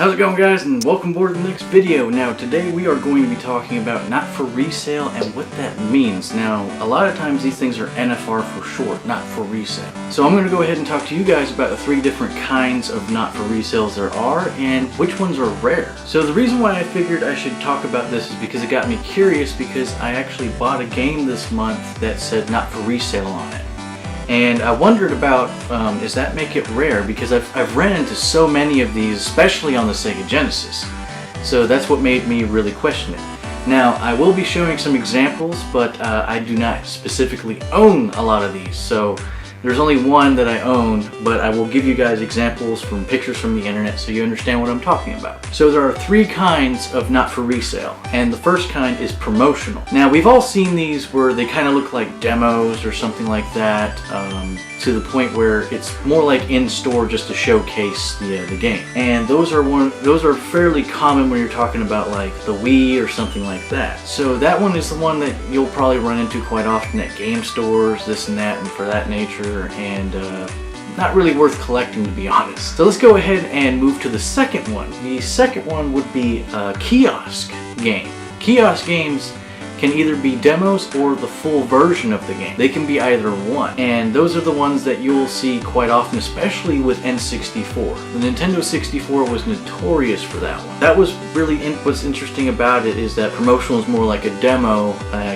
How's it going, guys, and welcome aboard the next video. Now today we are going to be talking about not for resale and what that means. Now a lot of times these things are NFR for short, not for resale. So I'm going to go ahead and talk to you guys about the three different kinds of not for resales there are and which ones are rare. So the reason why I figured I should talk about this is because it got me curious, because I actually bought a game this month that said not for resale on it. And I wondered about, does that make it rare? Because I've ran into so many of these, especially on the Sega Genesis. So that's what made me really question it. Now, I will be showing some examples, but I do not specifically own a lot of these. So there's only one that I own, but I will give you guys examples from pictures from the internet so you understand what I'm talking about. So there are three kinds of not for resale, and the first kind is promotional. Now we've all seen these where they kind of look like demos or something like that, to the point where it's more like in-store just to showcase the game. And those are fairly common when you're talking about like the Wii or something like that. So that one is the one that you'll probably run into quite often at game stores, this and that, and for that nature, and not really worth collecting, to be honest. So let's go ahead and move to the second one. The second one would be a kiosk game. Kiosk games can either be demos or the full version of the game. They can be either one, and those are the ones that you'll see quite often, especially with N64. The Nintendo 64 was notorious for that one. That was really what's interesting about it, is that Promotional is more like a demo.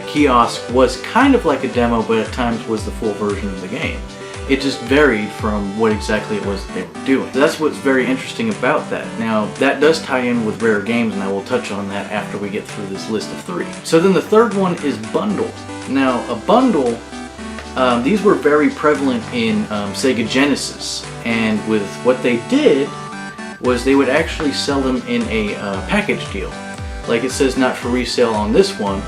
Kiosk was kind of like a demo, but at times was the full version of the game. It just varied from what exactly it was that they were doing. So that's what's very interesting about that. Now, that does tie in with rare games, and I will touch on that after we get through this list of three. So then the third one is bundle. Now, a bundle, these were very prevalent in Sega Genesis, and with what they did was they would actually sell them in a package deal. Like it says not for resale on this one,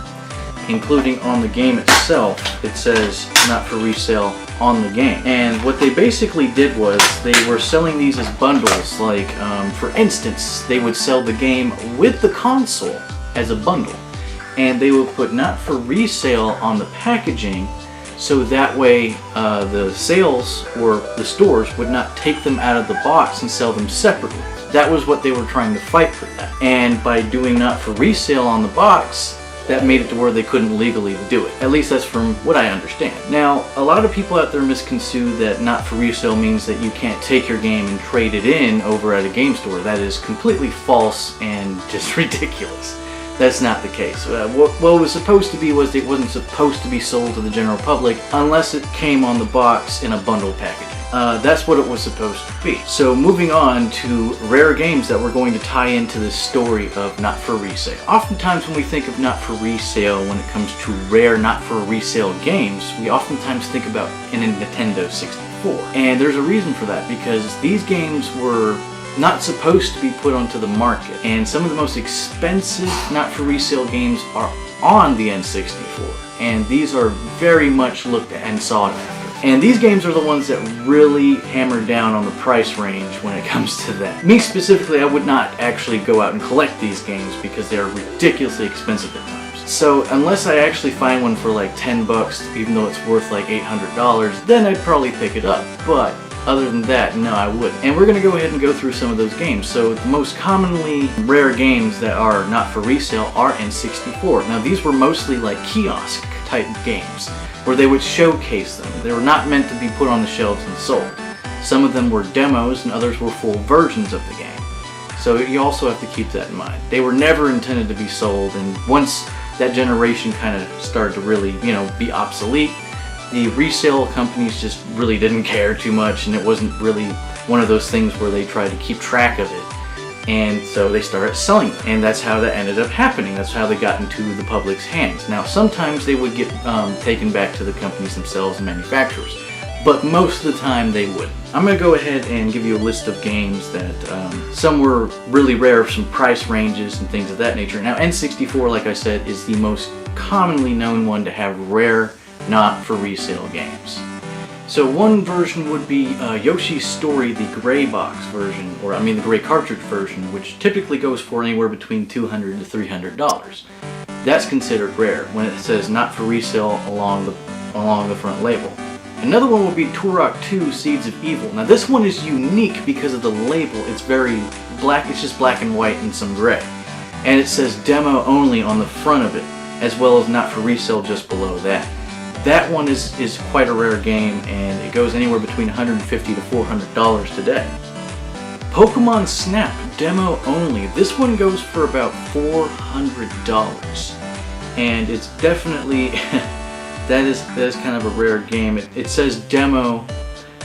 including on the game itself, it says not for resale on the game. And what they basically did was they were selling these as bundles. Like for instance, they would sell the game with the console as a bundle, and they would put not for resale on the packaging, so that way the sales or the stores would not take them out of the box and sell them separately. That was what they were trying to fight for that. And by doing not for resale on the box, that made it to where they couldn't legally do it. At least that's from what I understand. Now, a lot of people out there misconstrue that not for resale means that you can't take your game and trade it in over at a game store. That is completely false and just ridiculous. That's not the case. What it was supposed to be was it wasn't supposed to be sold to the general public unless it came on the box in a bundle packaging. That's what it was supposed to be. So moving on to rare games that we're going to tie into this story of not for resale. Oftentimes when we think of not for resale, when it comes to rare not for resale games, we oftentimes think about in a Nintendo 64. And there's a reason for that, because these games were not supposed to be put onto the market, and some of the most expensive not for resale games are on the N64, and these are very much looked at and sought after. And these games are the ones that really hammer down on the price range when it comes to that. Me specifically, I would not actually go out and collect these games because they are ridiculously expensive at times. So unless I actually find one for like 10 bucks, even though it's worth like $800, then I'd probably pick it up. But other than that, no, I wouldn't. And we're going to go ahead and go through some of those games. So the most commonly rare games that are not for resale are N64. Now these were mostly like kiosk type games, where they would showcase them. They were not meant to be put on the shelves and sold. Some of them were demos and others were full versions of the game. So you also have to keep that in mind. They were never intended to be sold, and once that generation kind of started to really, be obsolete, the resale companies just really didn't care too much, and it wasn't really one of those things where they tried to keep track of it. And so they started selling them, and that's how that ended up happening. That's how they got into the public's hands. Now, sometimes they would get taken back to the companies themselves and manufacturers, but most of the time they wouldn't. I'm going to go ahead and give you a list of games that some were really rare, some price ranges and things of that nature. Now, N64, like I said, is the most commonly known one to have rare, not for resale games. So one version would be Yoshis Story, the gray box version, the gray cartridge version, which typically goes for anywhere between $200 to $300. That's considered rare when it says not for resale along the front label. Another one would be Turok 2 Seeds of Evil. Now this one is unique because of the label. It's very black. It's just black and white and some gray, and it says demo only on the front of it, as well as not for resale just below that. That one is quite a rare game, and it goes anywhere between $150 to $400 today. Pokemon Snap demo only. This one goes for about $400, and it's definitely that is kind of a rare game. It says demo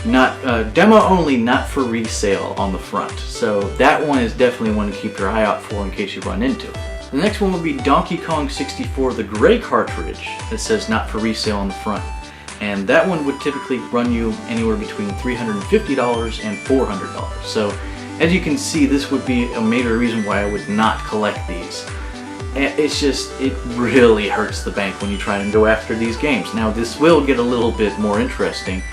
only, not for resale on the front. So that one is definitely one to keep your eye out for in case you run into it. The next one would be Donkey Kong 64, the gray cartridge that says not for resale on the front. And that one would typically run you anywhere between $350 and $400. So as you can see, this would be a major reason why I would not collect these. It's just, it really hurts the bank when you try and go after these games. Now this will get a little bit more interesting,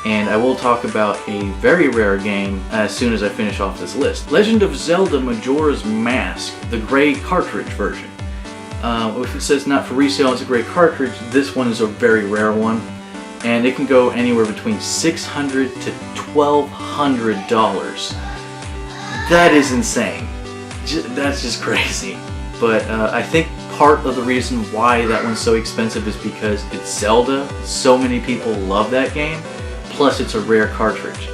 and I will talk about a very rare game as soon as I finish off this list. Legend of Zelda Majora's Mask, the gray cartridge version. If it says not for resale, it's a gray cartridge. This one is a very rare one, and it can go anywhere between $600 to $1,200. That is insane. That's just crazy. But I think part of the reason why that one's so expensive is because it's Zelda. So many people love that game. Plus it's a rare cartridge.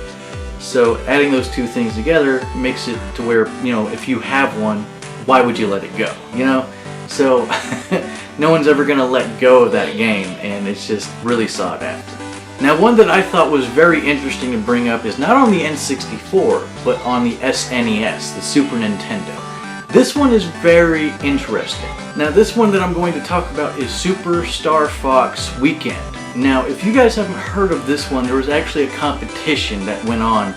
So adding those two things together makes it to where, you know, if you have one, why would you let it go? You know? So no one's ever going to let go of that game, and it's just really sought after. Now, one that I thought was very interesting to bring up is not on the N64, but on the SNES, the Super Nintendo. This one is very interesting. Now, this one that I'm going to talk about is Super Star Fox Weekend. Now, if you guys haven't heard of this one, there was actually a competition that went on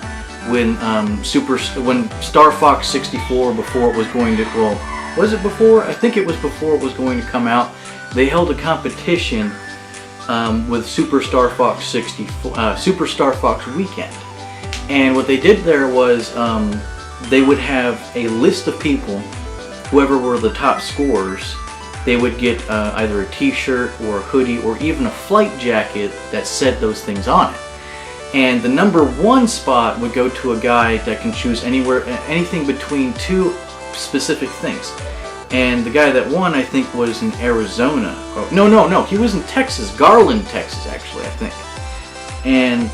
when Star Fox 64, before it was going to, well, was it before? I think it was before it was going to come out. They held a competition with Super Star Fox 64, Super Star Fox Weekend, and what they did there was they would have a list of people, whoever were the top scorers. They would get either a t-shirt or a hoodie or even a flight jacket that said those things on it. And the #1 spot would go to a guy that can choose anything between two specific things. And the guy that won, I think, was in Arizona. Oh, no, he was in Texas, Garland, Texas, actually, I think. And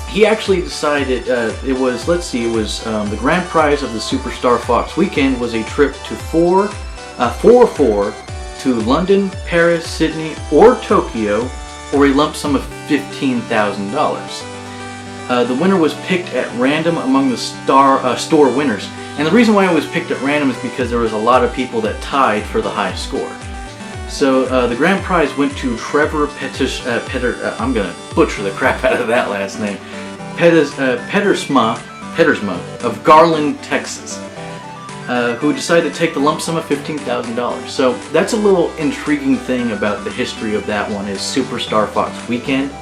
he actually decided it was the grand prize of the Super Star Fox Weekend was a trip to 4 to London, Paris, Sydney, or Tokyo, or a lump sum of $15,000. The winner was picked at random among the store winners. And the reason why it was picked at random is because there was a lot of people that tied for the high score. So the grand prize went to Trevor I'm going to butcher the crap out of that last name. Pedersma of Garland, Texas, who decided to take the lump sum of $15,000. So that's a little intriguing thing about the history of that one is Super Star Fox Weekend.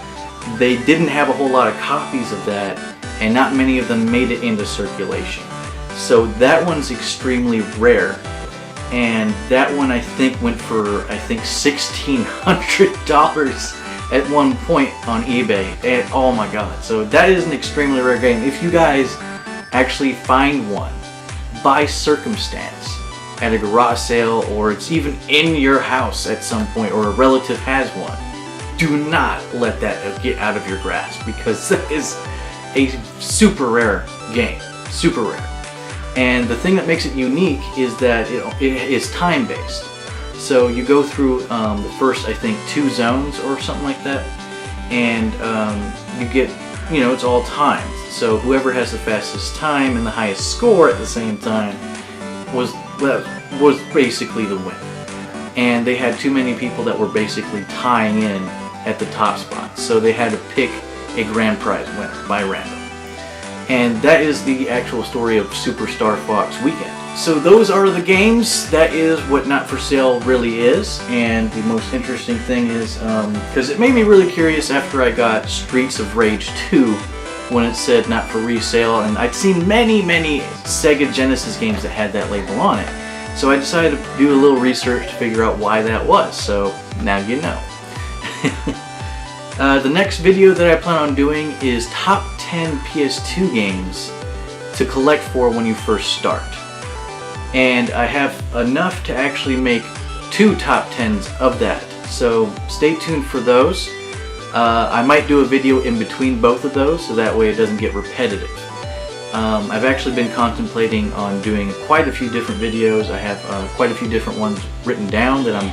They didn't have a whole lot of copies of that, and not many of them made it into circulation. So that one's extremely rare, and that one I think went for $1,600 at one point on eBay. And oh my god, so that is an extremely rare game. If you guys actually find one by circumstance at a garage sale, or it's even in your house at some point, or a relative has one, do not let that get out of your grasp, because that is a super rare game. Super rare. And the thing that makes it unique is that it is time-based. So you go through the first, I think, 2 zones or something like that, and you get, it's all timed. So whoever has the fastest time and the highest score at the same time was basically the winner. And they had too many people that were basically tying in at the top spot, so they had to pick a grand prize winner by random. And that is the actual story of Super Star Fox Weekend. So those are the games. That is what Not For Sale really is. And the most interesting thing is, because it made me really curious after I got Streets of Rage 2 when it said Not For Resale, and I'd seen many Sega Genesis games that had that label on it. So I decided to do a little research to figure out why that was. So now you know. The next video that I plan on doing is top 10 PS2 games to collect for when you first start. And I have enough to actually make 2 top 10s of that. So stay tuned for those. I might do a video in between both of those so that way it doesn't get repetitive. I've actually been contemplating on doing quite a few different videos. I have quite a few different ones written down that I'm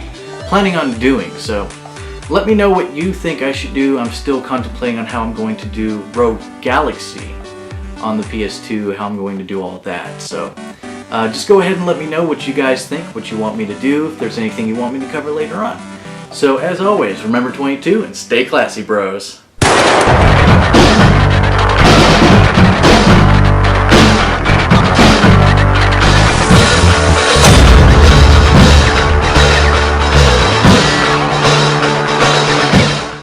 planning on doing. So let me know what you think I should do. I'm still contemplating on how I'm going to do Rogue Galaxy on the PS2, how I'm going to do all of that. So just go ahead and let me know what you guys think, what you want me to do, if there's anything you want me to cover later on. So as always, remember 22 and stay classy, bros.